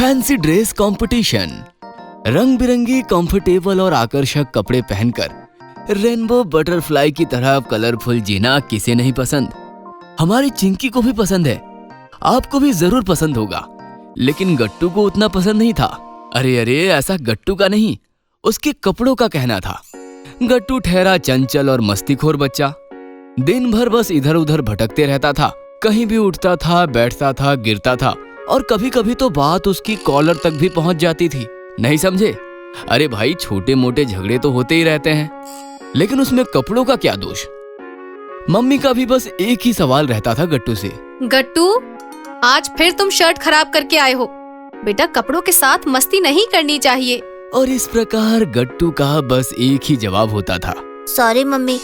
Fancy dress competition. रंग बिरंगी comfortable और आकर्षक कपड़े पहनकर रेनबो बटरफ्लाई की तरह कलरफुल जीना किसे नहीं पसंद। हमारी चिंकी को भी पसंद है, आपको भी जरूर पसंद होगा, लेकिन गट्टू को उतना पसंद नहीं था। अरे ऐसा गट्टू का नहीं, उसके कपड़ों का कहना था। गट्टू ठहरा चंचल और मस्तीखोर बच्चा, दिन भर बस इधर उधर भटकते रहता था। कहीं भी उठता था, बैठता था, गिरता था और कभी कभी तो बात उसकी कॉलर तक भी पहुंच जाती थी। नहीं समझे? अरे भाई, छोटे मोटे झगड़े तो होते ही रहते हैं, लेकिन उसमें कपड़ों का क्या दोष। मम्मी का भी बस एक ही सवाल रहता था गट्टू से, गट्टू, आज फिर तुम शर्ट खराब करके आए हो। बेटा, कपड़ों के साथ मस्ती नहीं करनी चाहिए। और इस प्रकार गट्टू का बस एक ही जवाब होता था, सॉरी मम्मी,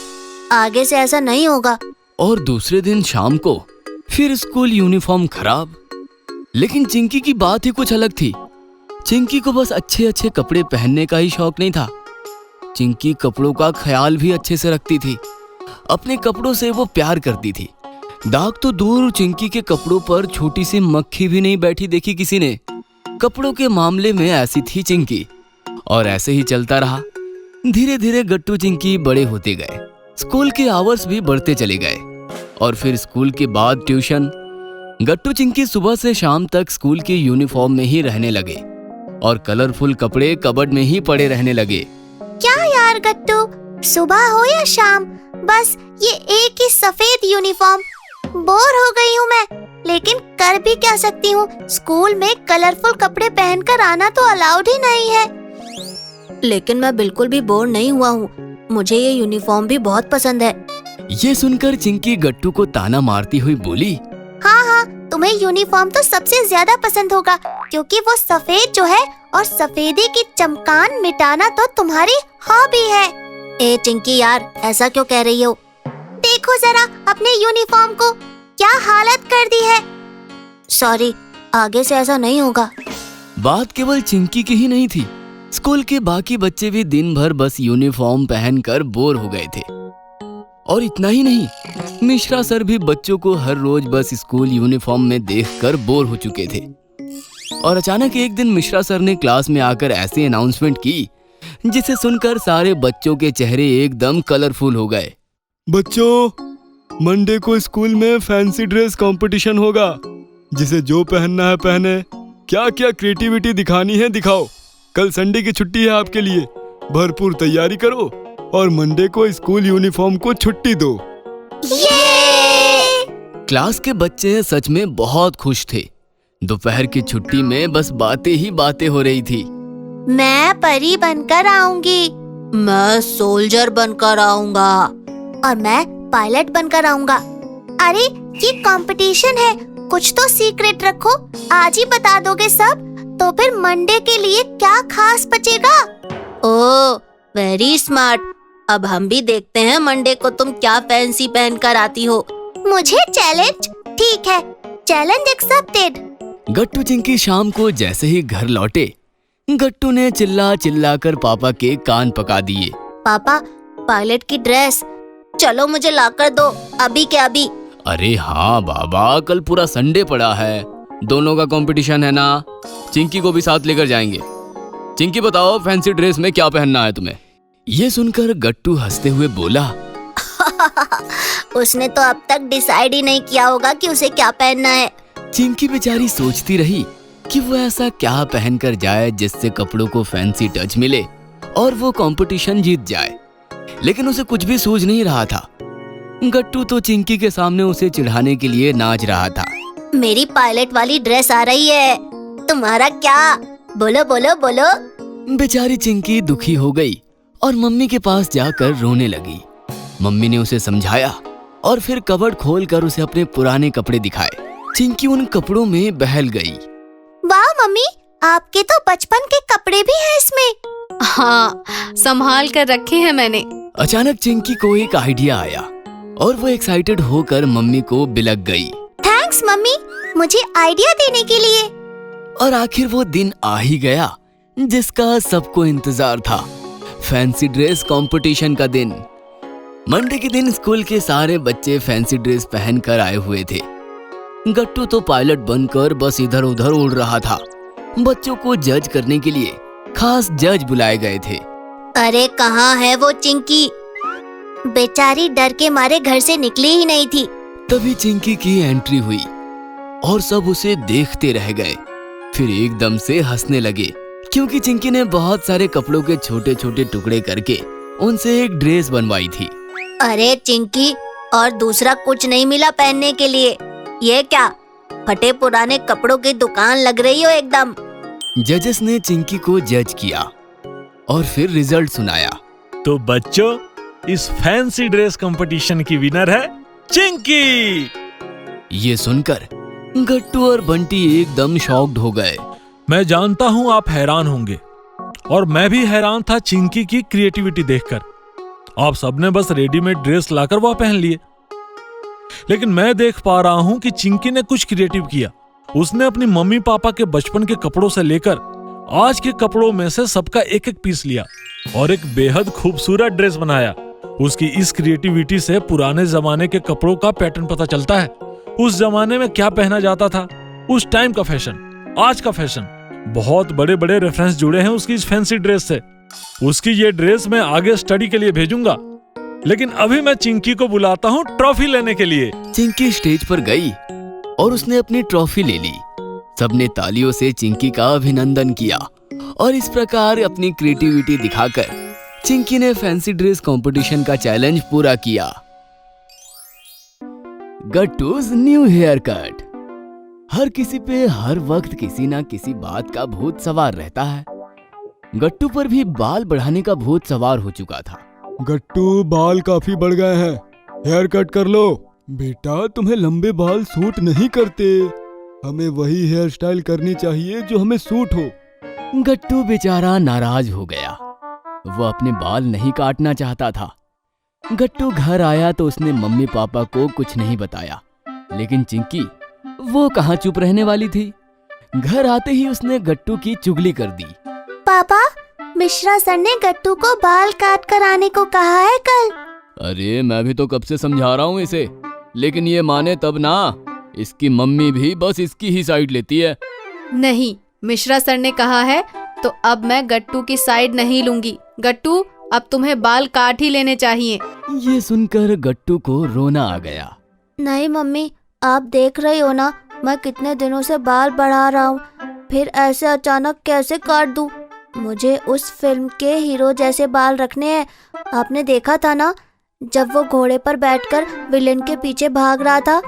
आगे से ऐसा नहीं होगा। और दूसरे दिन शाम को फिर स्कूल यूनिफॉर्म खराब। लेकिन चिंकी की बात ही कुछ अलग थी। चिंकी को बस अच्छे अच्छे कपड़े पहनने का ही शौक नहीं था, चिंकी कपड़ों का ख्याल भी अच्छे से रखती थी। अपने कपड़ों से वो प्यार करती थी। दाग तो दूर, चिंकी के कपड़ों पर छोटी सी मक्खी भी नहीं बैठी देखी किसी ने। कपड़ों के मामले में ऐसी थी चिंकी, और ऐसे ही चलता रहा। धीरे धीरे गट्टू चिंकी बड़े होते गए, स्कूल के आवर्स भी बढ़ते चले गए, और फिर स्कूल के बाद ट्यूशन। गट्टू चिंकी सुबह से शाम तक स्कूल की यूनिफॉर्म में ही रहने लगे और कलरफुल कपड़े कबर्ड में ही पड़े रहने लगे। क्या यार गट्टू, सुबह हो या शाम, बस ये एक ही सफेद यूनिफॉर्म। बोर हो गई हूँ मैं, लेकिन कर भी क्या सकती हूँ। स्कूल में कलरफुल कपड़े पहनकर आना तो अलाउड ही नहीं है। लेकिन मैं बिल्कुल भी बोर नहीं हुआ हूँ, मुझे ये यूनिफॉर्म भी बहुत पसंद है। ये सुनकर चिंकी गट्टू को ताना मारती हुई बोली, हाँ, तुम्हें यूनिफॉर्म तो सबसे ज्यादा पसंद होगा, क्योंकि वो सफेद जो है, और सफेदी की चमकान मिटाना तो तुम्हारी हॉबी है। ए चिंकी यार, ऐसा क्यों कह रही हो? देखो जरा अपने यूनिफॉर्म को, क्या हालत कर दी है। सॉरी, आगे से ऐसा नहीं होगा। बात केवल चिंकी की ही नहीं थी, स्कूल के बाकी बच्चे भी दिन भर बस यूनिफॉर्म पहनकर बोर हो गए थे। और इतना ही नहीं, मिश्रा सर भी बच्चों को हर रोज बस स्कूल यूनिफॉर्म में देखकर बोर हो चुके थे। और अचानक एक दिन मिश्रा सर ने क्लास में आकर ऐसी अनाउंसमेंट की, जिसे सुनकर सारे बच्चों के चेहरे एकदम कलरफुल हो गए। बच्चों, मंडे को स्कूल में फैंसी ड्रेस कंपटीशन होगा। जिसे जो पहनना है पहने, क्या क्या क्रिएटिविटी दिखानी है दिखाओ। कल संडे की छुट्टी है आपके लिए, भरपूर तैयारी करो और मंडे को स्कूल यूनिफॉर्म को छुट्टी दो। क्लास के बच्चे सच में बहुत खुश थे। दोपहर की छुट्टी में बस बातें ही बातें हो रही थी। मैं परी बनकर आऊंगी, मैं सोल्जर बनकर आऊंगा, और मैं पायलट बनकर आऊंगा। अरे ये कंपटीशन है, कुछ तो सीक्रेट रखो। आज ही बता दोगे सब, तो फिर मंडे के लिए क्या खास बचेगा? ओह, वेरी स्मार्ट। अब हम भी देखते हैं मंडे को तुम क्या फैंसी पहनकर आती हो। मुझे चैलेंज? ठीक है, चैलेंज एक्सेप्टेड। गट्टू चिंकी शाम को जैसे ही घर लौटे, गट्टू ने चिल्ला चिल्ला कर पापा के कान पका दिए। पापा, पायलट की ड्रेस, चलो मुझे लाकर दो, अभी के अभी। अरे हाँ बाबा, कल पूरा संडे पड़ा है, दोनों का कंपटीशन है ना, चिंकी को भी साथ लेकर जाएंगे। चिंकी बताओ, फैंसी ड्रेस में क्या पहनना है तुम्हें? ये सुनकर गट्टू हंसते हुए बोला, उसने तो अब तक डिसाइड ही नहीं किया होगा कि उसे क्या पहनना है। चिंकी बेचारी सोचती रही कि वो ऐसा क्या पहनकर जाए जिससे कपड़ों को फैंसी टच मिले और वो कंपटीशन जीत जाए, लेकिन उसे कुछ भी सूझ नहीं रहा था। गट्टू तो चिंकी के सामने उसे चिढ़ाने के लिए नाच रहा था। मेरी पायलट वाली ड्रेस आ रही है, तुम्हारा क्या? बोलो बोलो बोलो। बेचारी चिंकी दुखी हो गई और मम्मी के पास जाकर रोने लगी। मम्मी ने उसे समझाया और फिर कबर्ड खोलकर उसे अपने पुराने कपड़े दिखाए। चिंकी उन कपड़ों में बहल गई। वाह मम्मी, आपके तो बचपन के कपड़े भी हैं इसमें। हाँ, संभाल कर रखे हैं मैंने। अचानक चिंकी को एक आइडिया आया और वो एक्साइटेड होकर मम्मी को बिलक गई। थैंक्स मम्मी, मुझे आइडिया देने के लिए। और आखिर वो दिन आ ही गया जिसका सबको इंतजार था, फैंसी ड्रेस कंपटीशन का दिन। मंडे के दिन स्कूल के सारे बच्चे फैंसी ड्रेस पहनकर आए हुए थे। गट्टू तो पायलट बनकर बस इधर उधर उड़ रहा था। बच्चों को जज करने के लिए खास जज बुलाए गए थे। अरे कहाँ है वो चिंकी? बेचारी डर के मारे घर से निकली ही नहीं थी। तभी चिंकी की एंट्री हुई और सब उसे देखते रह गए। फिर एकदम से हंसने लगे क्योंकि चिंकी ने बहुत सारे कपड़ों के छोटे छोटे टुकड़े करके उनसे एक ड्रेस बनवाई थी। अरे चिंकी, और दूसरा कुछ नहीं मिला पहनने के लिए? ये क्या फटे पुराने कपड़ों की दुकान लग रही हो एकदम। जजेस ने चिंकी को जज किया और फिर रिजल्ट सुनाया। तो बच्चों, इस फैंसी ड्रेस कंपटीशन की विनर है चिंकी। ये सुनकर गट्टू और बंटी एकदम शॉक्ड हो गए। मैं जानता हूं आप हैरान होंगे, और मैं भी हैरान था चिंकी की क्रिएटिविटी देखकर। आप सबने बस रेडीमेड ड्रेस लाकर वह पहन लिए, लेकिन मैं देख पा रहा हूं कि चिंकी ने कुछ क्रिएटिव किया। उसने अपनी मम्मी पापा के बचपन के कपड़ों से लेकर आज के कपड़ों में से सबका एक एक पीस लिया और एक बेहद खूबसूरत ड्रेस बनाया। उसकी इस क्रिएटिविटी से पुराने जमाने के कपड़ों का पैटर्न पता चलता है। उस जमाने में क्या पहना जाता था, उस टाइम का फैशन, आज का फैशन, बहुत बड़े बड़े रेफरेंस जुड़े हैं उसकी इस फैंसी ड्रेस से। उसकी ये ड्रेस मैं आगे स्टडी के लिए भेजूंगा, लेकिन अभी मैं चिंकी को बुलाता हूँ ट्रॉफी लेने के लिए। चिंकी स्टेज पर गई और उसने अपनी ट्रॉफी ले ली। सबने तालियों से चिंकी का अभिनंदन किया और इस प्रकार अपनी क्रिएटिविटी दिखाकर चिंकी ने फैंसी ड्रेस कंपटीशन का चैलेंज पूरा किया। गट्टूज न्यू हेयर कट। हर किसी पे हर वक्त किसी ना किसी बात का भूत सवार रहता है। गट्टू पर भी बाल बढ़ाने का भूत सवार हो चुका था। गट्टू, बाल काफी बढ़ गए हैं, हेयर कट कर लो। बेटा, तुम्हें लंबे बाल सूट नहीं करते। हमें वही हेयर स्टाइल करनी चाहिए जो हमें सूट हो। गट्टू बेचारा नाराज हो गया। वो अपने बाल नहीं काटना चाहता था। गट्टू घर आया तो उसने मम्मी पापा को कुछ नहीं बताया, लेकिन चिंकी वो कहाँ चुप रहने वाली थी। घर आते ही उसने गट्टू की चुगली कर दी। पापा, मिश्रा सर ने गट्टू को बाल काट कर आने को कहा है कल। अरे मैं भी तो कब से समझा रहा हूँ इसे, लेकिन ये माने तब ना। इसकी मम्मी भी बस इसकी ही साइड लेती है। नहीं, मिश्रा सर ने कहा है तो अब मैं गट्टू की साइड नहीं लूंगी। गट्टू, अब तुम्हें बाल काट ही लेने चाहिए। ये सुनकर गट्टू को रोना आ गया। नहीं मम्मी, आप देख रही हो ना, मैं कितने दिनों से बाल बढ़ा रहा हूँ, फिर ऐसे अचानक कैसे काट दूँ? मुझे उस फिल्म के हीरो जैसे बाल रखने हैं। आपने देखा था ना, जब वो घोड़े पर बैठकर विलेन के पीछे भाग रहा था,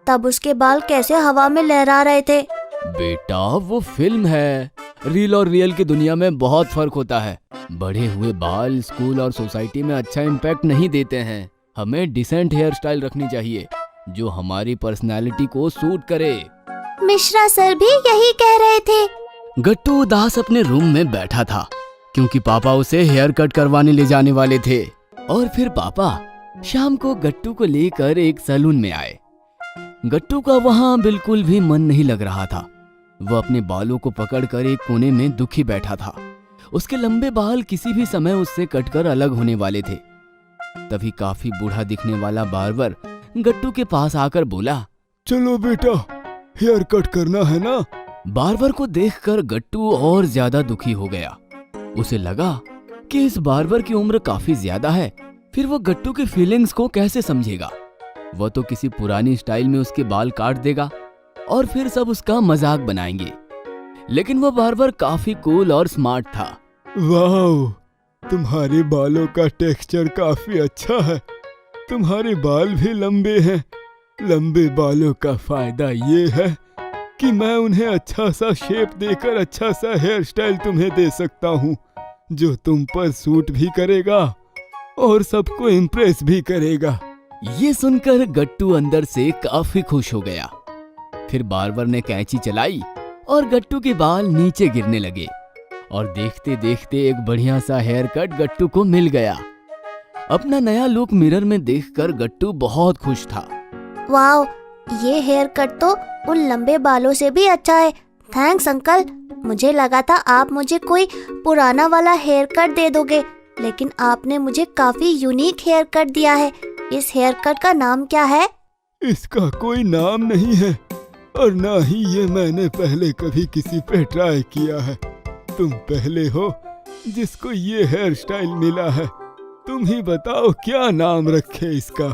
तब उसके बाल कैसे हवा में लहरा रहे थे। बेटा, वो फिल्म है। रील और रियल की दुनिया में बहुत फर्क होता है। बढ़े हुए बाल स्कूल और सोसाइटी में अच्छा इम्पैक्ट नहीं देते हैं। हमें डिसेंट हेयर स्टाइल रखनी चाहिए जो हमारी पर्सनालिटी को सूट करे। मिश्रा सर भी यही कह रहे थे। गट्टू उदास अपने रूम में बैठा था क्योंकि पापा उसे हेयर कट करवाने ले जाने वाले थे। और फिर पापा शाम को गट्टू को लेकर एक सैलून में आए। गट्टू का वहां बिल्कुल भी मन नहीं लग रहा था। वह अपने बालों को पकड़कर एक कोने में दुखी बैठा था। उसके लंबे बाल किसी भी समय उससे कटकर अलग होने वाले थे। तभी काफी बूढ़ा दिखने वाला बार्बर गट्टू के पास आकर बोला, चलो बेटा, हेयर कट करना है ना। बार्बर को देखकर गट्टू और ज्यादा दुखी हो गया। उसे लगा कि इस बार्बर की उम्र काफी ज्यादा है, फिर वो गट्टू की फीलिंग्स को कैसे समझेगा। वह तो किसी पुरानी स्टाइल में उसके बाल काट देगा और फिर सब उसका मजाक बनाएंगे। लेकिन वो बार्बर काफी कूल और स्मार्ट था। वाह, तुम्हारे बालों का टेक्सचर काफी अच्छा है। तुम्हारे बाल भी लंबे हैं। लंबे बालों का फायदा ये है कि मैं उन्हें अच्छा सा शेप देकर अच्छा सा हेयर स्टाइल तुम्हें दे सकता हूँ जो तुम पर सूट भी करेगा और सबको इम्प्रेस भी करेगा। ये सुनकर गट्टू अंदर से काफी खुश हो गया। फिर बार्बर ने कैंची चलाई और गट्टू के बाल नीचे गिरने लगे और देखते देखते एक बढ़िया सा हेयर कट गट्टू को मिल गया। अपना नया लुक मिरर में देखकर गट्टू बहुत खुश था। वाओ, ये हेयर कट तो उन लंबे बालों से भी अच्छा है। Thanks uncle. मुझे लगा था आप मुझे कोई पुराना वाला हेयर कट दे दोगे, लेकिन आपने मुझे काफी यूनिक हेयर कट दिया है। इस हेयर कट का नाम क्या है? इसका कोई नाम नहीं है, और ना ही ये मैंने पहले कभी किसी पे ट्राई किया है। तुम पहले हो जिसको ये हेयर स्टाइल मिला है। तुम ही बताओ क्या नाम रखे इसका।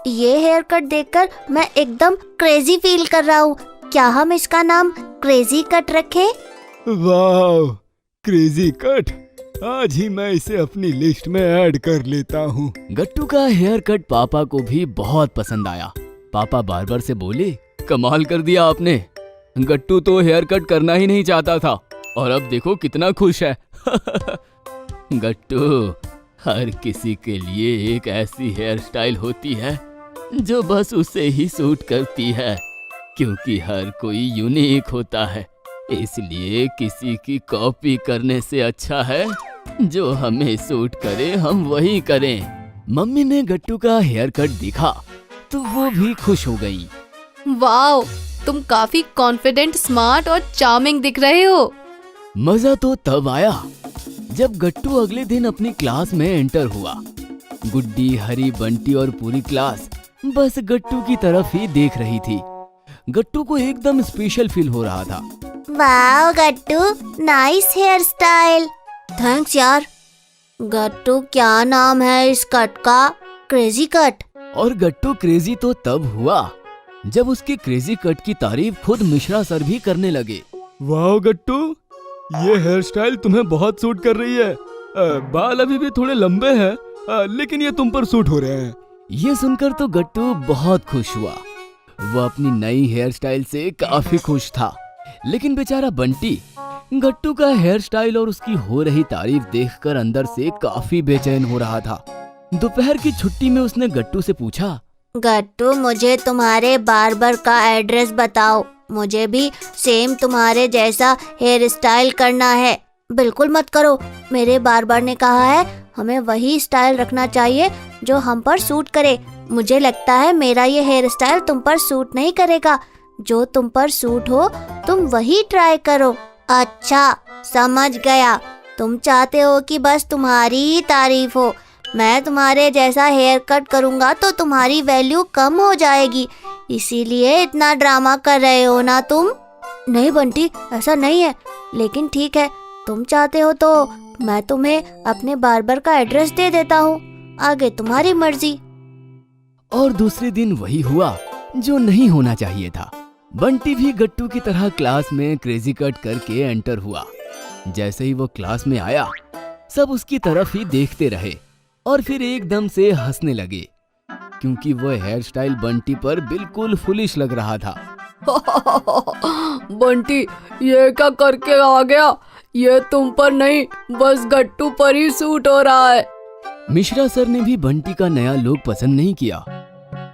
ये हेयर कट देखकर मैं एकदम क्रेजी फील कर रहा हूँ। क्या हम इसका नाम क्रेजी कट रखें? वाह, क्रेजी कट। आज ही मैं इसे अपनी लिस्ट में ऐड कर लेता हूँ। गट्टू का हेयर कट पापा को भी बहुत पसंद आया। पापा बार-बार से बोले, कमाल कर दिया आपने। गट्टू तो हेयर कट करना ही नहीं चाहता था और अब देखो कितना खुश है। गट्टू, हर किसी के लिए एक ऐसी हेयर स्टाइल होती है जो बस उसे ही सूट करती है, क्योंकि हर कोई यूनिक होता है। इसलिए किसी की कॉपी करने से अच्छा है जो हमें सूट करे हम वही करें। मम्मी ने गट्टू का हेयर कट देखा तो वो भी खुश हो गई। वाओ, तुम काफी कॉन्फिडेंट, स्मार्ट और चार्मिंग दिख रहे हो। मजा तो तब आया जब गट्टू अगले दिन अपनी क्लास में एंटर हुआ। गुड्डी, हरी, बंटी और पूरी क्लास बस गट्टू की तरफ ही देख रही थी। गट्टू को एकदम स्पेशल फील हो रहा था। वाह गट्टू, नाइस हेयर स्टाइल। थैंक्स यार। गट्टू, क्या नाम है इस कट का? Crazy cut. और गट्टू क्रेजी तो तब हुआ जब उसके क्रेजी कट की तारीफ खुद मिश्रा सर भी करने लगे। वाह गट्टू, ये हेयर स्टाइल तुम्हें बहुत सूट कर रही है। बाल अभी भी थोड़े लंबे हैं, लेकिन ये तुम पर सूट हो रहे हैं। ये सुनकर तो गट्टू बहुत खुश हुआ। वो अपनी नई हेयर स्टाइल से काफी खुश था। लेकिन बेचारा बंटी गट्टू का हेयर स्टाइल और उसकी हो रही तारीफ देखकर अंदर से काफी बेचैन हो रहा था। दोपहर की छुट्टी में उसने गट्टू से पूछा, गट्टू, मुझे तुम्हारे बार्बर का एड्रेस बताओ। मुझे भी सेम तुम्हारे जैसा हेयर स्टाइल करना है। बिल्कुल मत करो, मेरे बार्बर ने कहा है हमें वही स्टाइल रखना चाहिए जो हम पर सूट करे। मुझे लगता है मेरा ये हेयर स्टाइल तुम पर सूट नहीं करेगा। जो तुम पर सूट हो तुम वही ट्राई करो। अच्छा, समझ गया। तुम चाहते हो कि बस तुम्हारी ही तारीफ हो। मैं तुम्हारे जैसा हेयर कट करूँगा तो तुम्हारी वैल्यू कम हो जाएगी, इसीलिए इतना ड्रामा कर रहे हो ना तुम? नहीं बंटी, ऐसा नहीं है। लेकिन ठीक है, तुम चाहते हो तो मैं तुम्हें अपने बार्बर का एड्रेस दे देता हूँ। आगे तुम्हारी मर्जी। और दूसरे दिन वही हुआ जो नहीं होना चाहिए था। बंटी भी गट्टू की तरह क्लास में क्रेजी कट करके एंटर हुआ। जैसे ही वो क्लास में आया, सब उसकी तरफ ही देखते रहे और फिर एकदम से हंसने लगे, क्योंकि वो हेयर स्टाइल बंटी पर बिल्कुल फुलिश लग रहा था। बंटी, ये क्या करके आ गया? ये तुम पर नहीं, बस गट्टू पर ही सूट हो रहा है। मिश्रा सर ने भी बंटी का नया लुक पसंद नहीं किया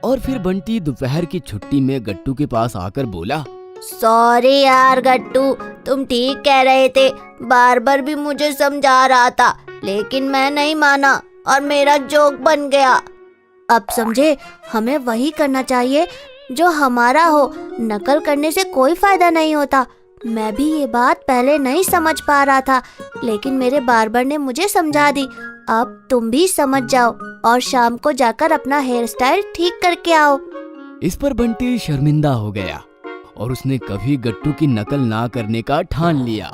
और फिर बंटी दोपहर की छुट्टी में गट्टू के पास आकर बोला, सॉरी यार गट्टू, तुम ठीक कह रहे थे। बार्बर भी मुझे समझा रहा था, लेकिन मैं नहीं माना और मेरा जोक बन गया। अब समझे, हमें वही करना चाहिए जो हमारा हो। नकल करने से कोई फायदा नहीं होता। मैं भी ये बात पहले नहीं समझ पा रहा था, लेकिन मेरे बार्बर ने मुझे समझा दी। अब तुम भी समझ जाओ और शाम को जाकर अपना हेयर स्टाइल ठीक करके आओ। इस पर बंटी शर्मिंदा हो गया और उसने कभी गट्टू की नकल ना करने का ठान लिया।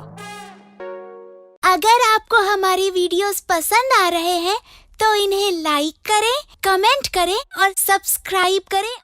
अगर आपको हमारी वीडियोस पसंद आ रहे हैं तो इन्हें लाइक करें, कमेंट करें और सब्सक्राइब करें